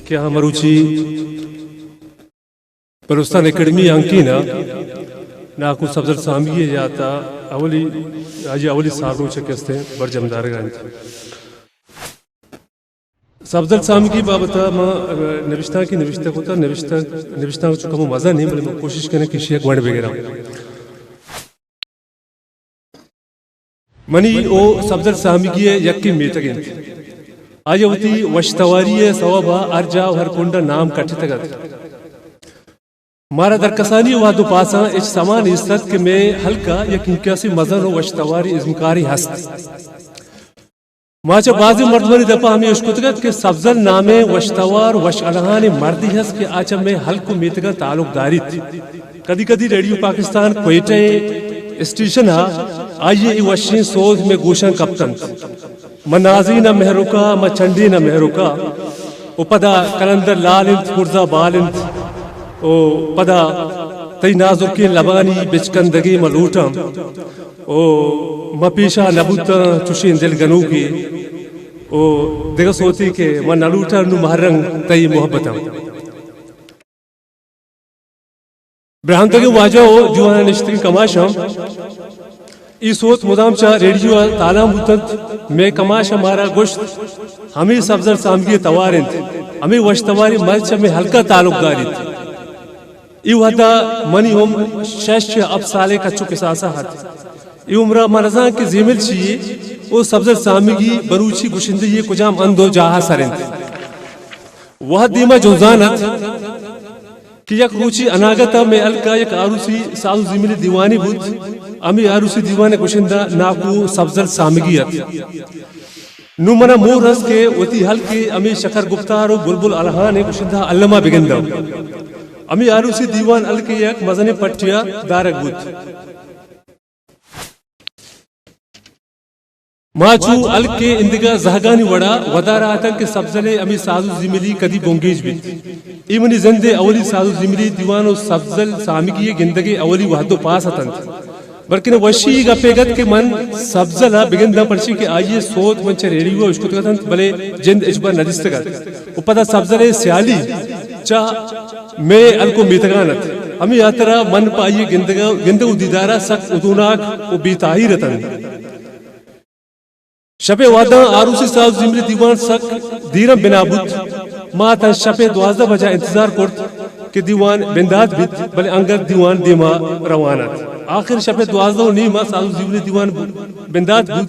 क्या మరుచి పరుస్తాన్ అకాడమీ అంకినా నాకు సబ్జర్ సామియే జాతా అవలి సాబు చెకేస్తే బర్జందార్ గాని सफजल सामी की बाबत नविश्ता की नविश्ता होता नविश्ता को चुका मजा नहीं बल्कि कोशिश करें कि शेख वर्ड वगैरह मनी ओ सफजल सामी की यक की मीतगे आज होती वश्तवारी सवाबा अर्जा हर कुंडा नाम कठित गत मारा दरकसानी वादु पासा इस समान इस्तत के में हल्का यकीन कैसी मजन हो वश्तवारी इज़्मकारी हस्त माचा बाजी मर्दवरी दफा हमें उश्कुतगत के सफजल नामे वश्तवार वश अलहान मर्दी हस के आचम में हल्को मीतगा ताल्लुकदारी थी कदी कदी रेडियो पाकिस्तान क्वेटे स्टेशन हा आइए वशी सोज में गोशन कप्तन मनाजी न मेहरुका म चंडी न मेहरुका ओ पदा कलंदर लालिंत पुरजा बालिंत ओ पदा तई नाजुर के लबानी बिचकंदगी मलूटम ओ मपीशा नबूता चुशीन दिल गनूगी ओ दिगस होती के मन नलूटा नु महरंग तई मोहब्बतम ब्राह्मण के वाजो जुआन निश्चित कमाशम इस सोत मुदाम चा रेडियो ताला मुतत में कमाश हमारा गोश्त हमें सब्जर सामगी तवारिंत हमें वश्तवारी मर्च में हल्का ताल्लुकदारी इवदा मनी हम शश अब साले का चुक सासा हाथ उम्रा मरजा के जिमिल चाहिए वो सब्जर सामिगी बरूची गुशिंदे ये कुजाम अंदो जहा सरिंद वह दीमा जोजानत कि यक रूची अनागता में अलका यक आरुसी साधु जिमिली दीवानी बुद्ध अमी आरुसी दीवाने गुशिंदा नाकू सब्जर सामिगियत नुमना मोरस के वती हल्के अमी शकर गुफ्तार और बुलबुल अलहाने गुशिंदा अल्लमा बिगिंदा अमी आरुसी दीवान अलके यक मजने पट्टिया दारक बुद्ध माचू अलके इंदिगा जहगानी वड़ा वदारा आतंक के सब्जले अमी साधु जिमिली कदी बोंगेज भी इमनी जिंदे अवली साधु जिमिली दीवानो सब्जल सामिगी गिंदगे अवली वहदो पास अतंत बल्कि वशी गपेगत के मन सब्जला बिगिंदा पर्ची के आइए सोत मंच रेडियो उसको तंत भले जिंद इजबर नदिस्तगत उपदा सब्जले स्याली चा में अलको मीतगानत अमी यात्रा मन पाइए गिंदगो दीदारा सक उदुनाक ओ बीताही रतन शपे वादा आरुसी साहब जिमरी दीवान सक दीरम बिनाबुत माता शपे 12 बजा इंतजार करत के दीवान बिंदात बित बले अंगर दीवान दीमा रवानत आखिर शपे 12 नी मा साहब जिमरी दीवान बिंदात बुत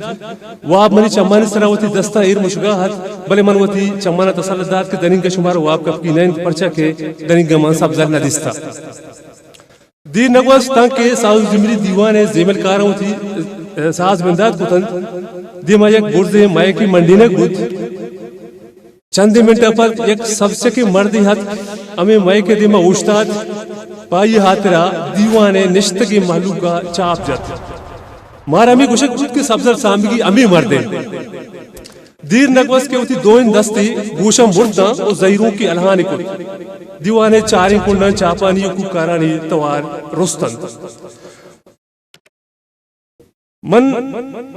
वाब मनी चम्मानी सरावती दस्ता एर मुशगाहत बले मनवती चम्माना तसल्लदात के दनिंग का शुमार वाब कपकी नैन परचा के दनिंग मान सब्जल नदिस्ता दीर नगवास तांके साहब जिमरी दीवान है जेमल कारावती साहब बिंदात कुतन दिमा एक बुर्दे माय की मंडी ने गुद चंद मिनट पर एक सबसे की मर्दी हाथ हमें माय के दिमा उस्ताद पाई हाथरा दीवाने निश्त की मालूम का चाप जाते मार हमें कुछ खुद के सब्जर सामगी अमी मर्दे दीर नगवस के उठी दो इन दस्ती गोशम बुर्दा और जहीरों की अलहानी को दीवाने चारी कुंडा चापानी को कारानी तवार रुस्तन मन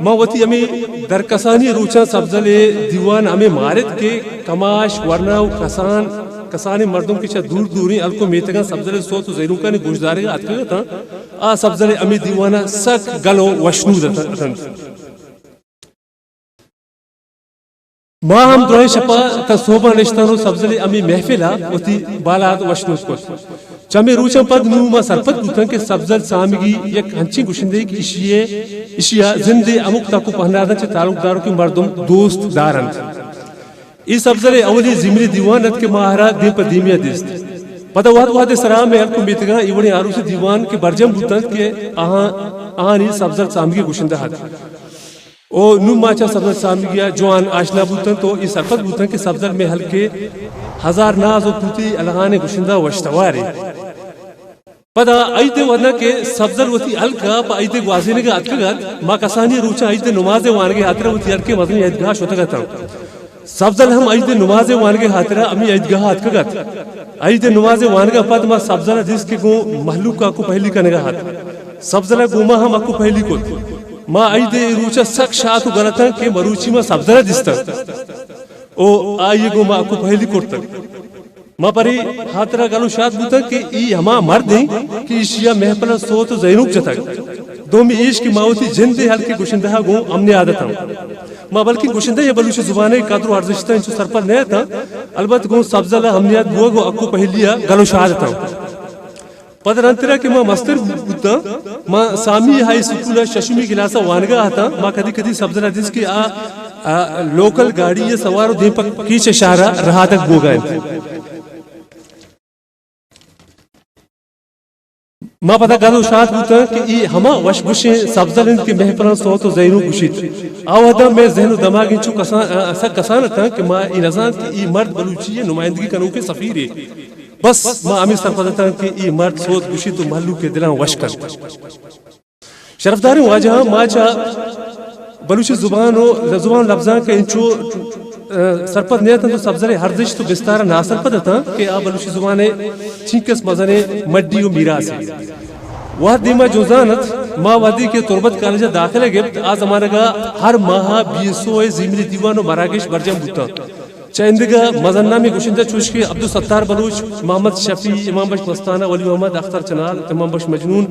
मावती अमी दरकसानी रूचा सब्जले दीवान अमी मारित के कमाश वरना कसान कसानी मर्दों की दूर दूरी अलको मेतगा सब्जले सो तो जैरू का ने गुजदारे का अतका था आ सब्जले अमी दीवाना सक गलो वशनु दतन मां हम द्रोह शपा तसोबा निश्तानो सब्जले अमी महफिला उती बालात वशनु को चमे रूचम पद नुमा सरपत गुतन के सब्जल सामिगी एक हंची गुशिंदे की इशिया जिंदे अमुक ताकु पहनादा चे ताल्लुकदारों की मर्दों दोस्त दारन इस सब्जले अवली जिमरी दीवानत के महारा दीप दीमिया दिस्त पता वाद सराम में अलको मीतगा इवणी आरुसी दीवान के बरजम गुतन के आहानी सब्जल सामिगी गुशिंदा हाथ ओ नुमाचा सब्जल सामिगिया जवान आशना बुतन तो इस सरपत बुतन के सब्जल में हल्के हजार नाज और पुती अलहाने गुशिंदा वश्तवारे पदा आइते वरना के सब्जल वती अलका पा आइते वाजिने का अतकगत मा कसानी रूचा आइते नमाजे वानगे हातरा वती अलके मदनी ईदगाह शोतगत सब्जल हम आइते नमाजे वानगे हातरा अमी ईदगाह अतकगत आइते नमाजे वानगा पद मा सब्जल जिसके गो महलूका को पहली कनेगा हाथ सब्जल गोमा हम अकु पहली को मा आइते रूचा सक शातु गलता के मरूची मा सब्जल दिस्ता او آئیے گو ما کو پہلی کرتا ما پری حاطرہ گلو شاد بوتا کہ ای ہما مرد ہیں کہ ایشیا محفلہ صوت زینوک جتا دومی عشق کی ماوتی جندے ہلکی گوشندہ گو امنی عادت ہوں ما بلکہ گوشندہ یہ بلوچ زبانے قدر و ارزشتہ انچو سرپر نہیں تھا البت گو سبزلہ امنیات گو گو اکو پہلیا گلو شادتا ہوں پدر انترا کہ ما مستر بوتا ما سامی ہائی سکولہ ششمی گلاسا وانگا آتا ما کدی کدی سبزلہ جس کی لوکل گاڑی یہ سوارو دیں پک کیچے شارہ رہا تک گو گئے ما پتہ گلو شاد ہوتا کہ ای ہما وش گوشیں سبزلند کے محفلان صوت و زینو گوشید آوہدہ میں ذہن و دماغ انچو ایسا کسانتا کہ ما ای نظام کہ ای مرد بلوچی نمائندگی کنو کے سفیر ہے بس ما امی سرپدتا کہ ای مرد صوت گوشید و محلو کے دلان وش کر شرفدار واجہاں ما چاہ بلوچی زبان و زبان لفظان کا انچو سرپد نیتا تو سبزر ہردش تو بستارہ ناصر پدتا کہ آ بلوچی زبانے چینکس مزنے مڈی و میراث ہے وہاں دیما جوزانت ما وادی کے تربت کالجہ داخلہ گفت آ زمانہ کا ہر ماہا 200 زمینی دیوان و مراکش برجم بوتا چاہندگا مزنہ میں گوشندہ چوش کے عبدالستار بلوچ محمد شفیع امام بخش مستانہ ولی محمد اختر چنال امام بخش مجنون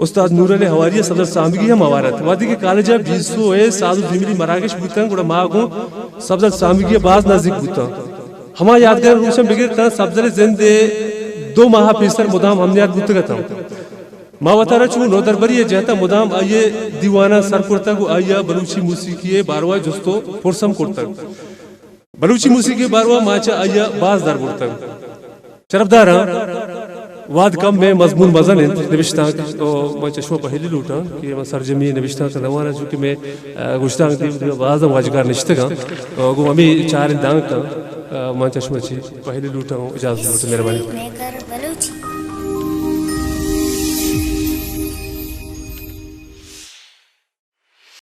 استاد نور علی حواریہ صدر سامگی ہم آوارت وادی کے کالجہ 200 سادو زمینی مراکش بوتا گوڑا ماغوں سبزل سامگی باز نازک بوتا ہما یادگار روشن بگرتا سبزل زندے 2 ماہ پیسر مدام ہمنیات بوتا گتا ما وطارہ چون نو دربری جہتا مدام آئیے دیوانا سر کرتا گو آئیہ بلوچی موسیقی باروا جستو پرسم کرتا بلوچی موسیقی باروا ماچا آئیہ باز در کرتا شرفدارا واد کم میں مضمون مزن نوشتاں تو میں چشمہ پہلی لوٹا کہ میں سرجمی نوشتاں کا نوانا چونکہ میں گوشتاں دیو بازم واجگار نشتے گا گو ہمیں 4 اندان کا میں چشمہ چی پہلی لوٹا ہوں اجازت ہوتا میرے بانی